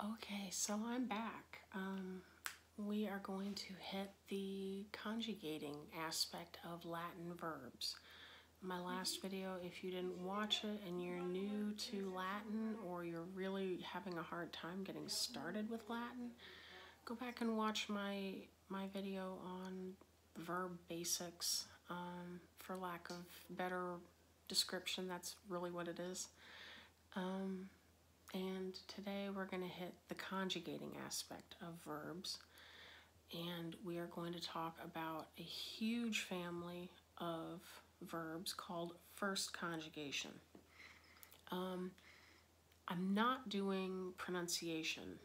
Okay, so I'm back. We are going to hit the conjugating aspect of Latin verbs. My last video, if you didn't watch it and you're new to Latin or you're really having a hard time getting started with Latin, go back and watch my video on verb basics. For lack of better description, that's really what it is. And today we're going to hit the conjugating aspect of verbs, and we are going to talk about a huge family of verbs called first conjugation. I'm not doing pronunciation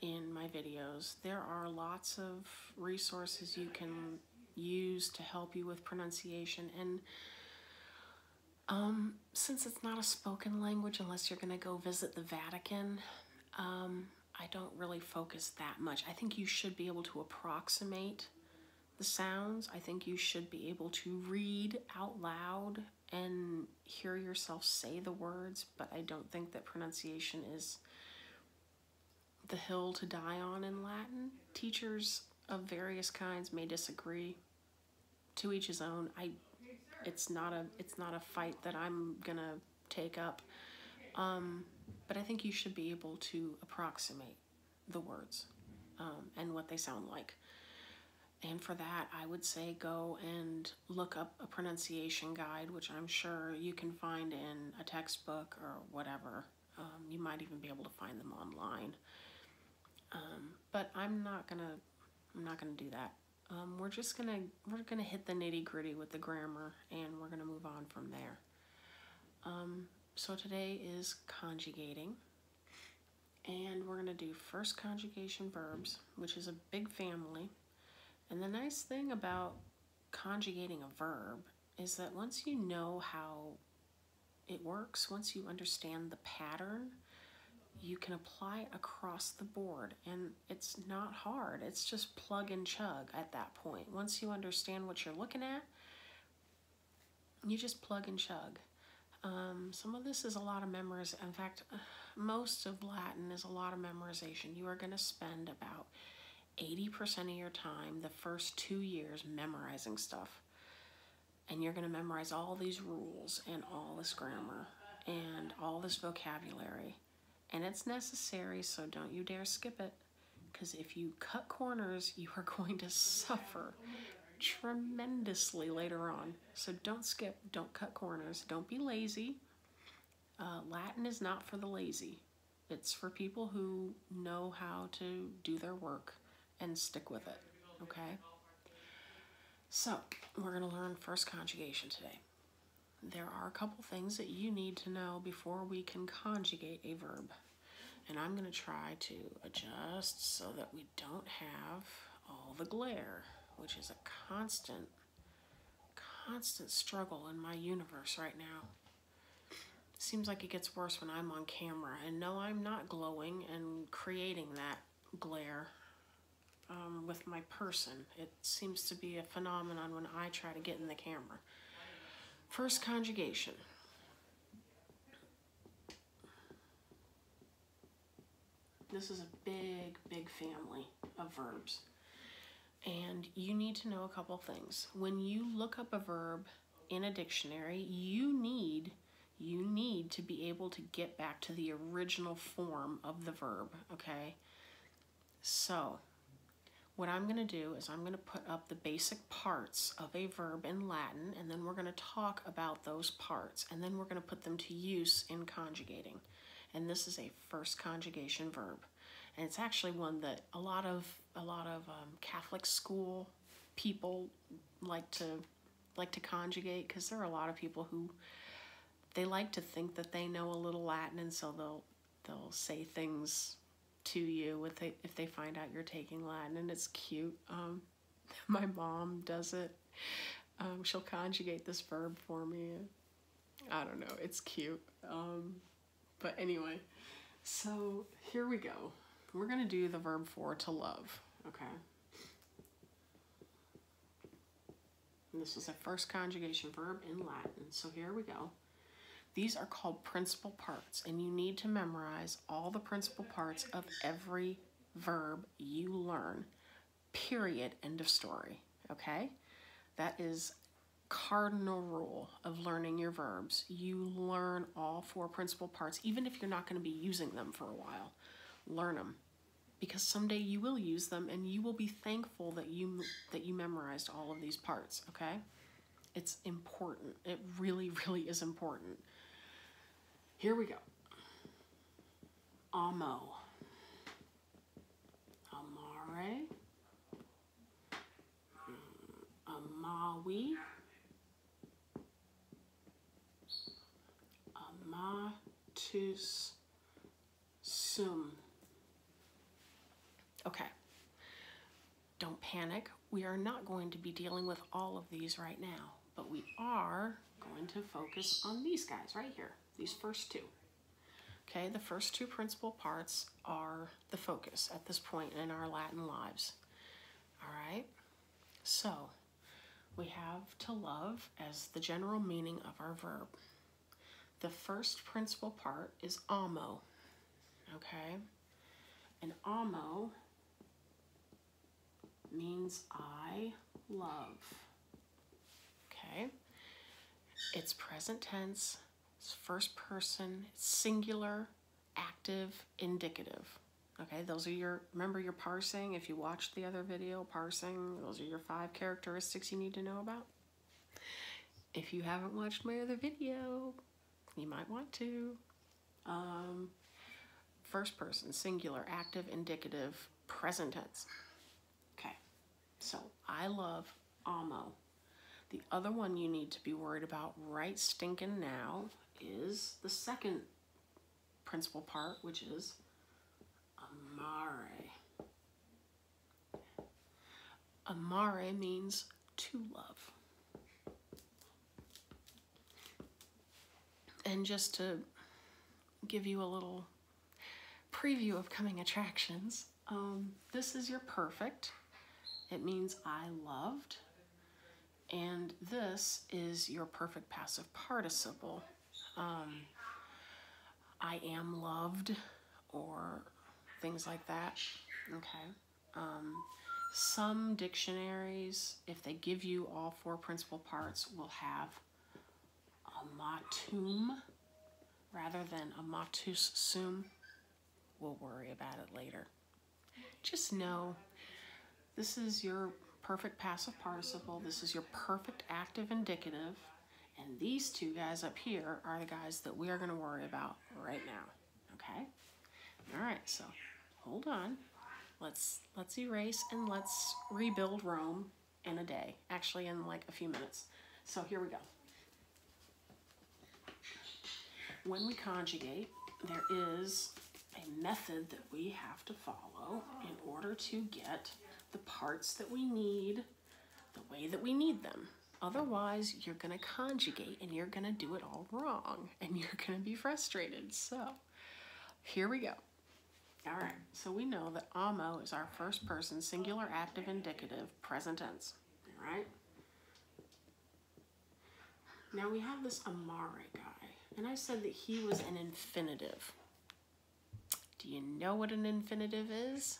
in my videos. There are lots of resources you can use to help you with pronunciation, and since it's not a spoken language, unless you're going to go visit the Vatican, I don't really focus that much. I think you should be able to approximate the sounds. I think you should be able to read out loud and hear yourself say the words, but I don't think that pronunciation is the hill to die on in Latin. Teachers of various kinds may disagree. To each his own. It's not a fight that I'm gonna take up, but I think you should be able to approximate the words and what they sound like. And for that, I would say go and look up a pronunciation guide, which I'm sure you can find in a textbook or whatever. You might even be able to find them online. But I'm not gonna do that. We're gonna hit the nitty-gritty with the grammar, and we're gonna move on from there. So today is conjugating, and we're gonna do first conjugation verbs, which is a big family. And the nice thing about conjugating a verb is that once you know how it works, once you understand the pattern, you can apply it across the board, and it's not hard. It's just plug and chug at that point. Once you understand what you're looking at, you just plug and chug. Some of this is a lot of memorization. In fact, most of Latin is a lot of memorization. You are going to spend about 80% of your time the first 2 years memorizing stuff, and you're going to memorize all these rules and all this grammar and all this vocabulary. And it's necessary, so don't you dare skip it, because if you cut corners, you are going to suffer tremendously later on. So don't skip, don't cut corners, don't be lazy. Latin is not for the lazy. It's for people who know how to do their work and stick with it, okay? So we're going to learn first conjugation today. There are a couple things that you need to know before we can conjugate a verb. And I'm going to try to adjust so that we don't have all the glare, which is a constant struggle in my universe right now. Seems like it gets worse when I'm on camera. And no, I'm not glowing and creating that glare with my person. It seems to be a phenomenon when I try to get in the camera. First conjugation. This is a big family of verbs. And you need to know a couple things. When you look up a verb in a dictionary, you need to be able to get back to the original form of the verb, okay? So what I'm going to do is I'm going to put up the basic parts of a verb in Latin, and then we're going to talk about those parts, and then we're going to put them to use in conjugating. And this is a first conjugation verb, and it's actually one that a lot of Catholic school people like to conjugate, because there are a lot of people who they like to think that they know a little Latin, and so they'll say things to you if they find out you're taking Latin, and it's cute. My mom does it. She'll conjugate this verb for me. I don't know, it's cute. But anyway, so here we go. We're going to do the verb for to love, okay? And this is a first conjugation verb in Latin, so here we go. These are called principal parts, and you need to memorize all the principal parts of every verb you learn. Period. End of story. Okay? That is cardinal rule of learning your verbs. You learn all 4 principal parts, even if you're not going to be using them for a while. Learn them, because someday you will use them, and you will be thankful that you memorized all of these parts. Okay? It's important. It really, really is important. Here we go. Amo. Amare. Amawi. Amatus sum. Okay. Don't panic. We are not going to be dealing with all of these right now, but we are going to focus on these guys right here, these first 2. Okay, the first 2 principal parts are the focus at this point in our Latin lives. All right, so we have to love as the general meaning of our verb. The first principal part is amo, okay? And amo means I love, okay? It's present tense, it's first person, it's singular, active, indicative. Okay, those are your, remember your parsing, if you watched the other video, parsing, those are your 5 characteristics you need to know about. If you haven't watched my other video, you might want to. First person, singular, active, indicative, present tense. Okay, so I love amo. The other one you need to be worried about right stinking now is the second principal part, which is amare. Amare means to love. And just to give you a little preview of coming attractions, this is your perfect. It means I loved. And this is your perfect passive participle. I am loved, or things like that. Okay. Some dictionaries, if they give you all 4 principal parts, will have amatum rather than amatus sum. We'll worry about it later. Just know this is your perfect passive participle. This is your perfect active indicative. And these 2 guys up here are the guys that we are going to worry about right now. Okay? All right, so hold on. Let's erase and let's rebuild Rome in a day. Actually, in like a few minutes. So here we go. When we conjugate, there is a method that we have to follow in order to get the parts that we need the way that we need them. Otherwise, you're going to conjugate and you're going to do it all wrong and you're going to be frustrated. So here we go. All right, so we know that amo is our first person singular active indicative present tense. All right. Now we have this amare guy, and I said that he was an infinitive. Do you know what an infinitive is?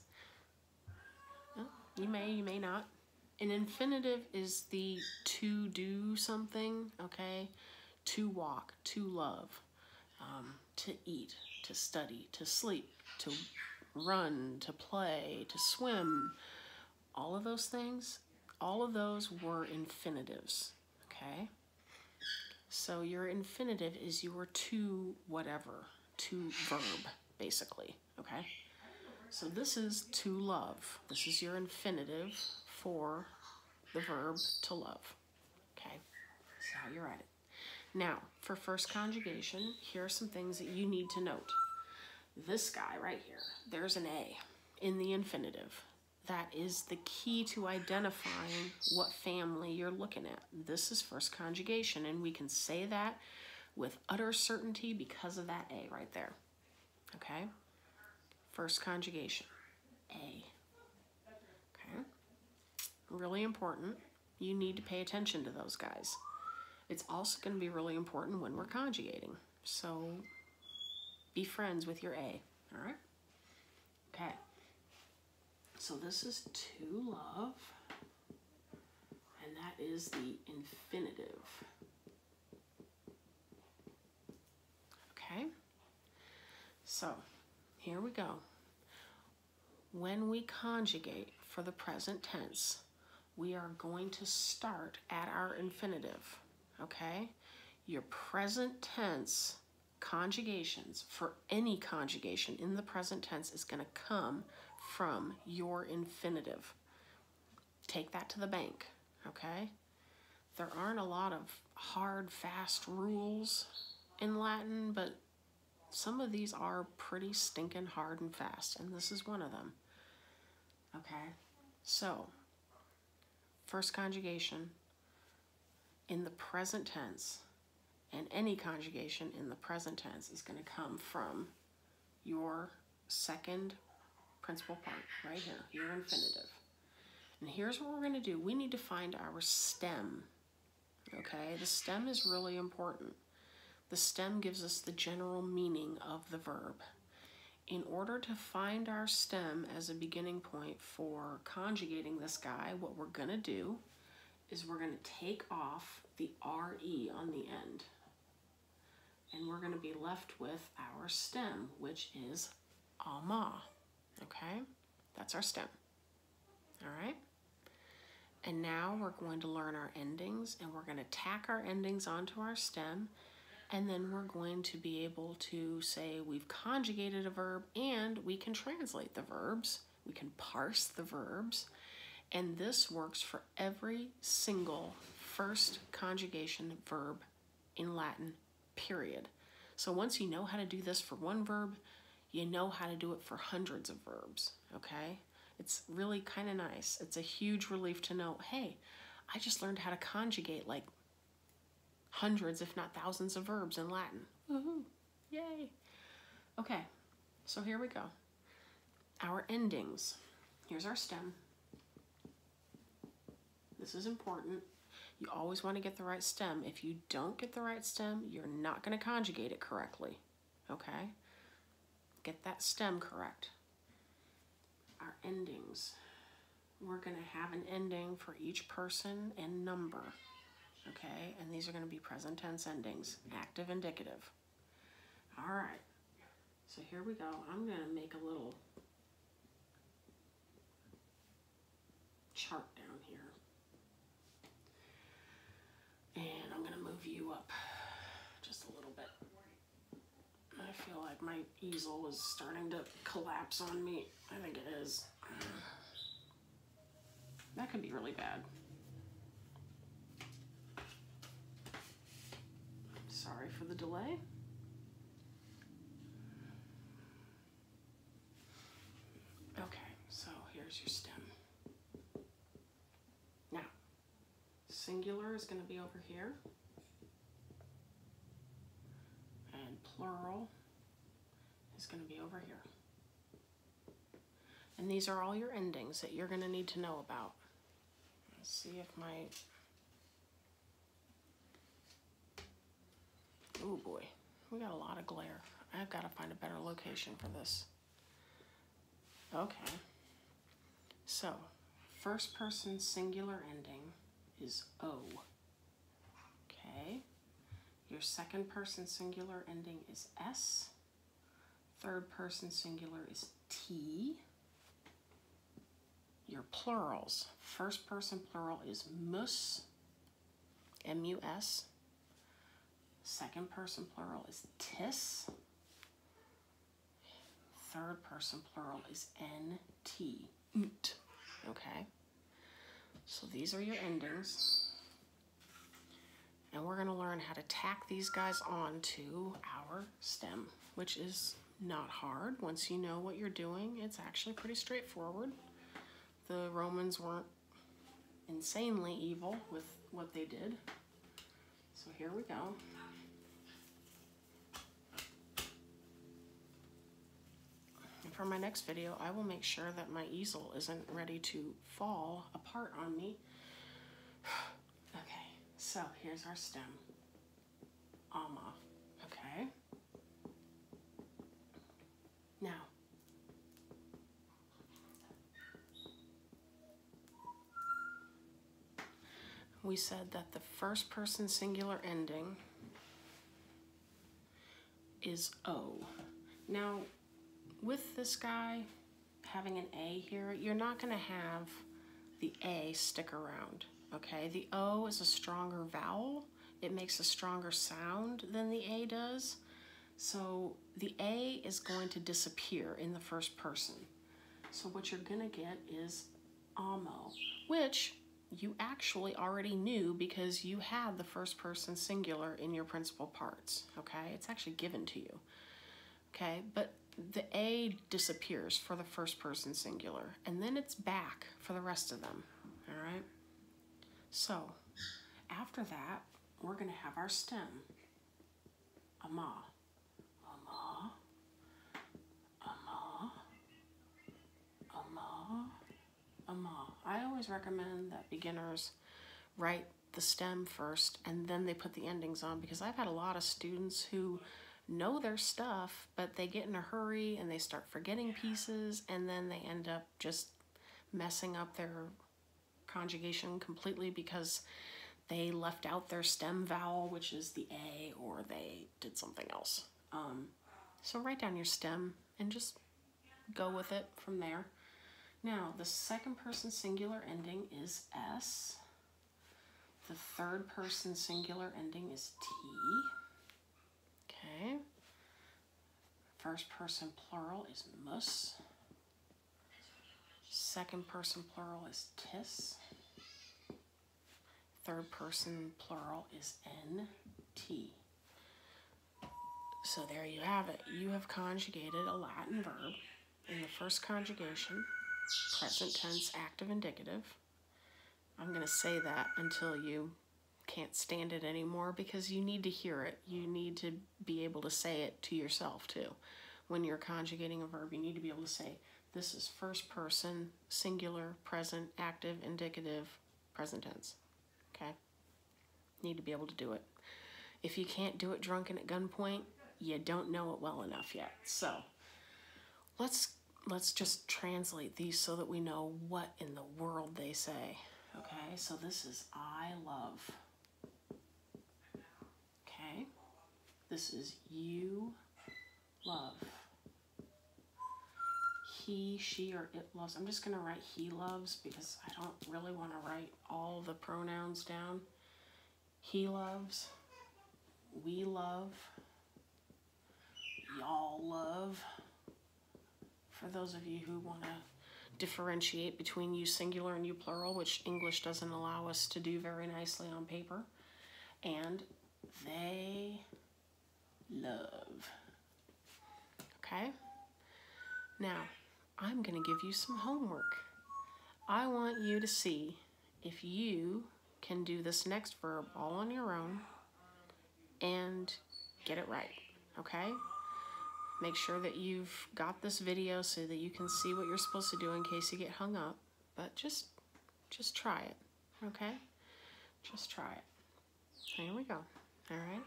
Well, you may not. An infinitive is the to do something, okay? To walk, to love, to eat, to study, to sleep, to run, to play, to swim. All of those things, all of those were infinitives, okay? So your infinitive is your to whatever, to verb, basically, okay? So this is to love. This is your infinitive for the verb to love, okay? That's how you write it. Now, for first conjugation, here are some things that you need to note. This guy right here, there's an A in the infinitive. That is the key to identifying what family you're looking at. This is first conjugation, and we can say that with utter certainty because of that A right there, okay? First conjugation, A, okay? Really important. You need to pay attention to those guys. It's also going to be really important when we're conjugating. So be friends with your A, all right? Okay. So this is to love, and that is the infinitive. Okay? So here we go. When we conjugate for the present tense, we are going to start at our infinitive, okay? Your present tense conjugations for any conjugation in the present tense is going to come from your infinitive. Take that to the bank, okay? There aren't a lot of hard, fast rules in Latin, but some of these are pretty stinking hard and fast, and this is one of them. Okay, so first conjugation in the present tense, and any conjugation in the present tense is going to come from your second principal part right here, your infinitive. And here's what we're going to do. We need to find our stem. Okay, the stem is really important. The stem gives us the general meaning of the verb. In order to find our stem as a beginning point for conjugating this guy, what we're going to do is we're going to take off the RE on the end. And we're going to be left with our stem, which is ama. Okay? That's our stem. All right? And now we're going to learn our endings, and we're going to tack our endings onto our stem. And then we're going to be able to say we've conjugated a verb, and we can translate the verbs. We can parse the verbs. And this works for every single first conjugation verb in Latin, period. So once you know how to do this for one verb, you know how to do it for hundreds of verbs, okay? It's really kind of nice. It's a huge relief to know, hey, I just learned how to conjugate like hundreds, if not thousands of verbs in Latin. Woohoo! Yay! Okay, so here we go. Our endings. Here's our stem. This is important. You always want to get the right stem. If you don't get the right stem, you're not going to conjugate it correctly. Okay? Get that stem correct. Our endings. We're going to have an ending for each person and number. Okay, and these are going to be present tense endings, active, indicative. All right, so here we go. I'm going to make a little chart down here. And I'm going to move you up just a little bit. I feel like my easel is starting to collapse on me. I think it is. That could be really bad. Sorry for the delay. Okay, so here's your stem. Now, singular is going to be over here, and plural is going to be over here. And these are all your endings that you're going to need to know about. Let's see if my... Oh boy, we got a lot of glare. I've got to find a better location for this. Okay, so first person singular ending is O. Okay, your second person singular ending is S. Third person singular is T. Your plurals, first person plural is mus, M-U-S. Second person plural is tis. Third person plural is N-T, nt. Okay, so these are your endings. And we're going to learn how to tack these guys on to our stem, which is not hard. Once you know what you're doing, it's actually pretty straightforward. The Romans weren't insanely evil with what they did. So here we go. And for my next video, I will make sure that my easel isn't ready to fall apart on me. Okay, So here's our stem. Ama. Okay. Now, we said that the first person singular ending is O. Now, with this guy having an A here, you're not going to have the A stick around, okay? The O is a stronger vowel. It makes a stronger sound than the A does. So the A is going to disappear in the first person. So what you're going to get is amo, which you actually already knew because you had the first person singular in your principal parts, okay? It's actually given to you, okay? But the A disappears for the first person singular, and then it's back for the rest of them, all right? So after that, we're going to have our stem, ama, ama, ama, ama, ama. I always recommend that beginners write the stem first and then they put the endings on, because I've had a lot of students who know their stuff, but they get in a hurry and they start forgetting pieces, and then they end up just messing up their conjugation completely because they left out their stem vowel, which is the A, or they did something else. So write down your stem and just go with it from there. Now, the second person singular ending is S. The third person singular ending is T. Okay. First person plural is mus. Second person plural is tis. Third person plural is nt. So there you have it. You have conjugated a Latin verb in the first conjugation, present tense, active, indicative. I'm going to say that until you can't stand it anymore, because you need to hear it. You need to be able to say it to yourself too. When you're conjugating a verb, you need to be able to say, this is first person, singular, present, active, indicative, present tense. Okay? Need to be able to do it. If you can't do it drunken at gunpoint, you don't know it well enough yet. So let's just translate these so that we know what in the world they say. Okay, so this is I love. Okay, this is you love. He, she, or it loves. I'm just going to write he loves because I don't really want to write all the pronouns down. He loves. We love. Y'all love. For those of you who want to differentiate between you singular and you plural, which English doesn't allow us to do very nicely on paper. And they love. Okay? Now, I'm going to give you some homework. I want you to see if you can do this next verb all on your own and get it right, okay? Make sure that you've got this video so that you can see what you're supposed to do in case you get hung up, but just try it, okay? Just try it. Here we go, all right?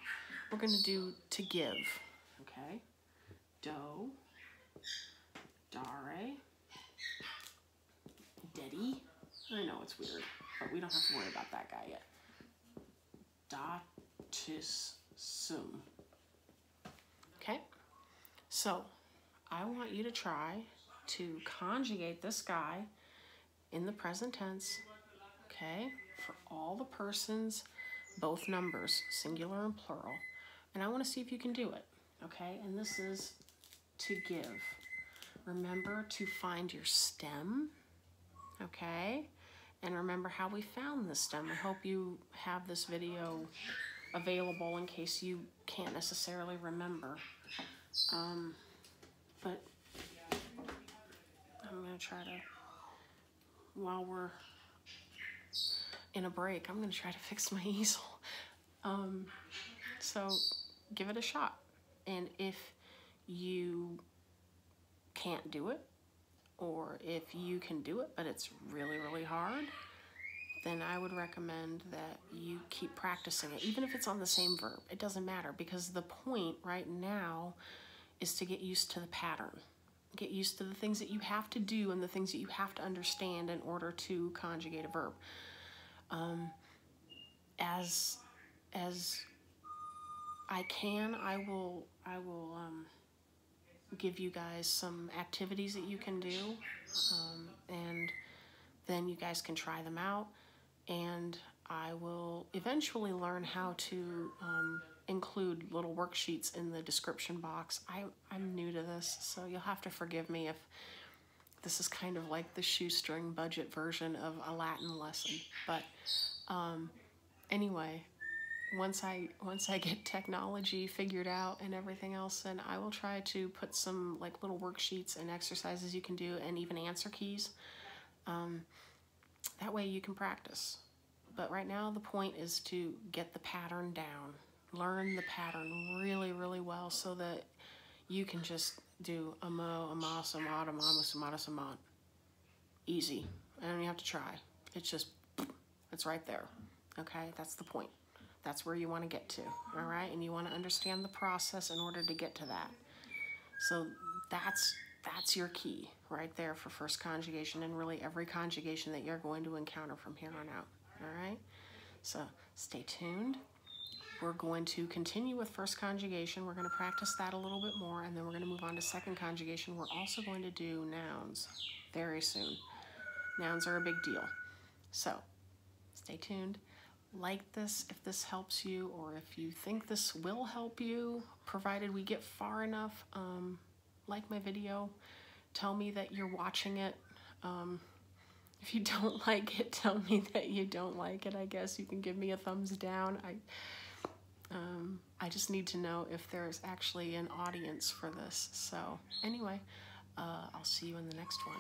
We're going to do to give, okay? Do, dare, dedi. I know it's weird, but we don't have to worry about that guy yet. Datis sum. Okay? So, I want you to try to conjugate this guy in the present tense, okay, for all the persons, both numbers, singular and plural. And I want to see if you can do it, okay? And this is to give. Remember to find your stem, okay? And remember how we found the stem. I hope you have this video available in case you can't necessarily remember. But I'm going to try to, while we're in a break, I'm going to try to fix my easel. So give it a shot. And if you can't do it, or if you can do it, but it's really, really hard, then I would recommend that you keep practicing it, even if it's on the same verb. It doesn't matter, because the point right now is to get used to the pattern. Get used to the things that you have to do and the things that you have to understand in order to conjugate a verb. As I can, I will give you guys some activities that you can do, and then you guys can try them out, and I will eventually learn how to include little worksheets in the description box. I'm new to this, so you'll have to forgive me if this is kind of like the shoestring budget version of a Latin lesson. But anyway, once I get technology figured out and everything else, then I will try to put some like little worksheets and exercises you can do, and even answer keys. That way you can practice. But right now the point is to get the pattern down. Learn the pattern really, really well so that you can just do a mo, a mas, a mod, a mamus, a modus, a mod. Easy. I don't even have to try. It's just, it's right there. Okay, that's the point. That's where you want to get to, all right? And you want to understand the process in order to get to that. So that's your key right there for first conjugation, and really every conjugation that you're going to encounter from here on out, all right? So stay tuned. We're going to continue with first conjugation. We're going to practice that a little bit more, and then we're going to move on to second conjugation. We're also going to do nouns very soon. Nouns are a big deal. So stay tuned. Like this if this helps you, or if you think this will help you, provided we get far enough. Like my video. Tell me that you're watching it. If you don't like it, tell me that you don't like it. I guess you can give me a thumbs down. I just need to know if there's actually an audience for this. So anyway, I'll see you in the next one.